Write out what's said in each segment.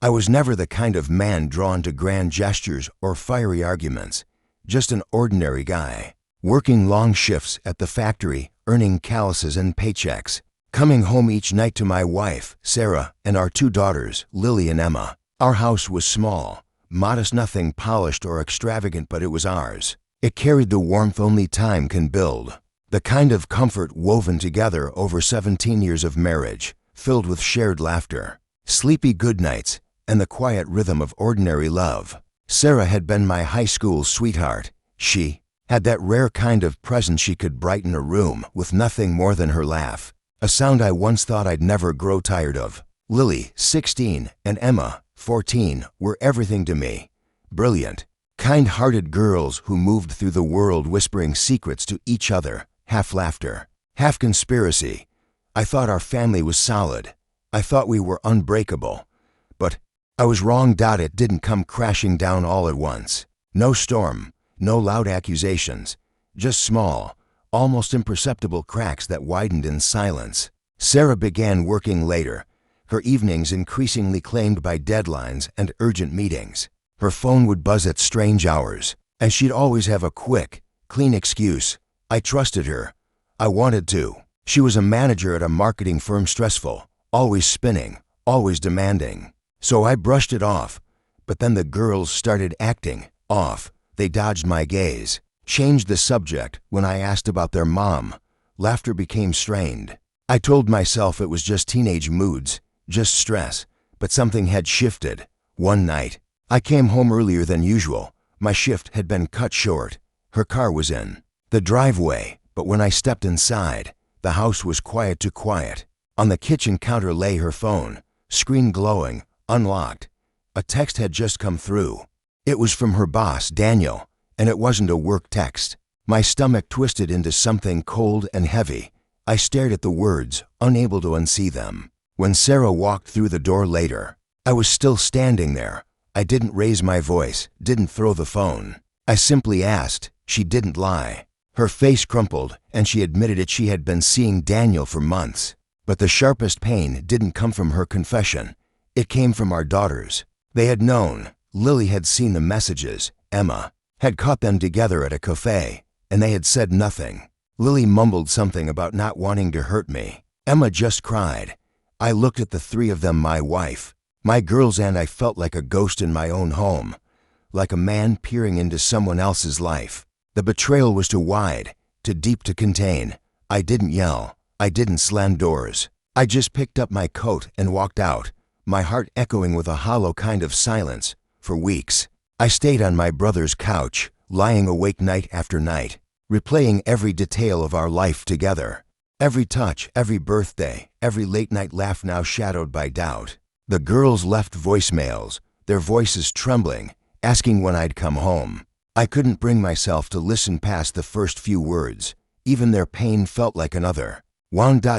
I was never the kind of man drawn to grand gestures or fiery arguments, just an ordinary guy, working long shifts at the factory, earning calluses and paychecks, coming home each night to my wife, Sarah, and our 2 daughters, Lily and Emma. Our house was small, modest, nothing polished or extravagant, but it was ours. It carried the warmth only time can build, the kind of comfort woven together over 17 years of marriage, filled with shared laughter, sleepy good nights, and the quiet rhythm of ordinary love. Sarah had been my high school sweetheart. She had that rare kind of presence she could brighten a room with nothing more than her laugh, a sound I once thought I'd never grow tired of. Lily, 16, and Emma, 14, were everything to me. Brilliant, kind-hearted girls who moved through the world whispering secrets to each other, half laughter, half conspiracy. I thought our family was solid. I thought we were unbreakable. But I was wrong. It didn't come crashing down all at once. No storm, no loud accusations, just small, almost imperceptible cracks that widened in silence. Sarah began working later, her evenings increasingly claimed by deadlines and urgent meetings. Her phone would buzz at strange hours, and she'd always have a quick, clean excuse. I trusted her. I wanted to. She was a manager at a marketing firm, stressful, always spinning, always demanding. So I brushed it off. But then the girls started acting off. They dodged my gaze, changed the subject when I asked about their mom. Laughter became strained. I told myself it was just teenage moods, just stress, but something had shifted. One night, I came home earlier than usual. My shift had been cut short. Her car was in the driveway, but when I stepped inside, the house was quiet to quiet. On the kitchen counter lay her phone, screen glowing, unlocked. A text had just come through. It was from her boss, Daniel, and it wasn't a work text. My stomach twisted into something cold and heavy. I stared at the words, unable to unsee them. When Sarah walked through the door later, I was still standing there. I didn't raise my voice, didn't throw the phone. I simply asked. She didn't lie. Her face crumpled, and she admitted it. She had been seeing Daniel for months. But the sharpest pain didn't come from her confession. It came from our daughters. They had known. Lily had seen the messages. Emma had caught them together at a cafe, and they had said nothing. Lily mumbled something about not wanting to hurt me. Emma just cried. I looked at the 3 of them, my wife, my girls, and I felt like a ghost in my own home, like a man peering into someone else's life. The betrayal was too wide, too deep to contain. I didn't yell. I didn't slam doors. I just picked up my coat and walked out, my heart echoing with a hollow kind of silence. For weeks, I stayed on my brother's couch, lying awake night after night, replaying every detail of our life together. Every touch, every birthday, every late-night laugh now shadowed by doubt. The girls left voicemails, their voices trembling, asking when I'd come home. I couldn't bring myself to listen past the first few words. Even their pain felt like another.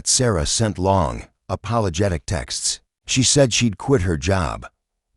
Sarah sent long, apologetic texts. She said she'd quit her job,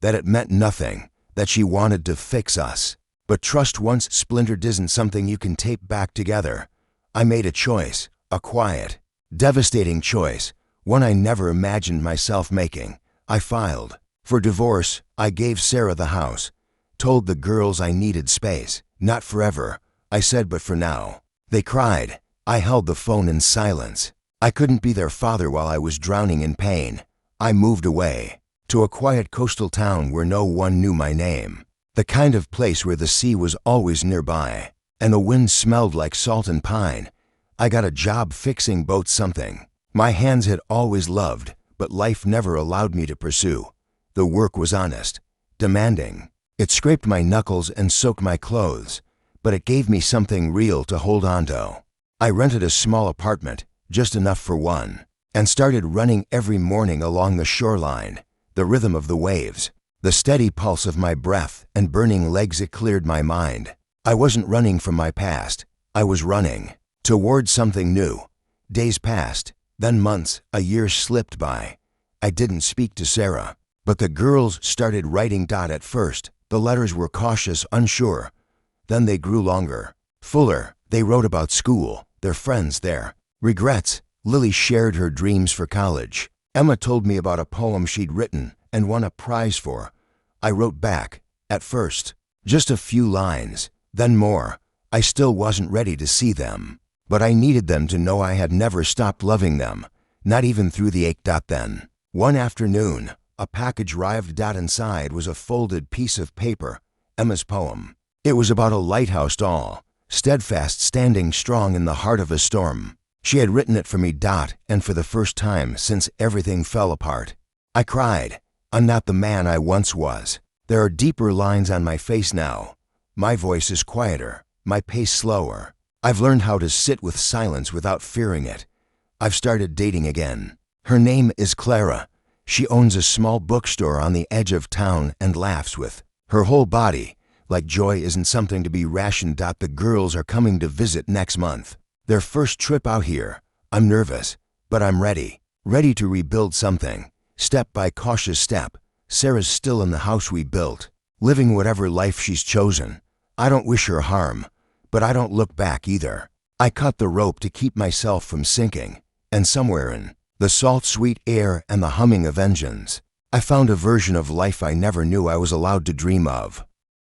that it meant nothing, that she wanted to fix us. But trust once splintered isn't something you can tape back together. I made a choice, a quiet, devastating choice, one I never imagined myself making. I filed for divorce. I gave Sarah the house, told the girls I needed space. Not forever, I said, but for now. They cried. I held the phone in silence. I couldn't be their father while I was drowning in pain. I moved away to a quiet coastal town where no one knew my name, the kind of place where the sea was always nearby and the wind smelled like salt and pine. I got a job fixing boats, something my hands had always loved, but life never allowed me to pursue. The work was honest, demanding. It scraped my knuckles and soaked my clothes, but it gave me something real to hold on to. I rented a small apartment, just enough for one, and started running every morning along the shoreline. The rhythm of the waves, the steady pulse of my breath and burning legs, it cleared my mind. I wasn't running from my past. I was running toward something new. Days passed, then months, a year slipped by. I didn't speak to Sarah, but the girls started writing. At first, the letters were cautious, unsure. Then they grew longer, fuller. They wrote about school, their friends, their regrets. Lily shared her dreams for college. Emma told me about a poem she'd written, and won a prize for. I wrote back, at first, just a few lines, then more. I still wasn't ready to see them, but I needed them to know I had never stopped loving them, not even through the ache. Then, one afternoon, a package arrived. Inside was a folded piece of paper, Emma's poem. It was about a lighthouse doll, steadfast, standing strong in the heart of a storm. She had written it for me. And for the first time since everything fell apart, I cried. I'm not the man I once was. There are deeper lines on my face now. My voice is quieter, my pace slower. I've learned how to sit with silence without fearing it. I've started dating again. Her name is Clara. She owns a small bookstore on the edge of town and laughs with her whole body, like joy isn't something to be rationed. The girls are coming to visit next month. Their first trip out here. I'm nervous, but I'm ready. Ready to rebuild something, step by cautious step. Sarah's still in the house we built, living whatever life she's chosen. I don't wish her harm, but I don't look back either. I cut the rope to keep myself from sinking, and somewhere in the salt sweet air and the humming of engines, I found a version of life I never knew I was allowed to dream of.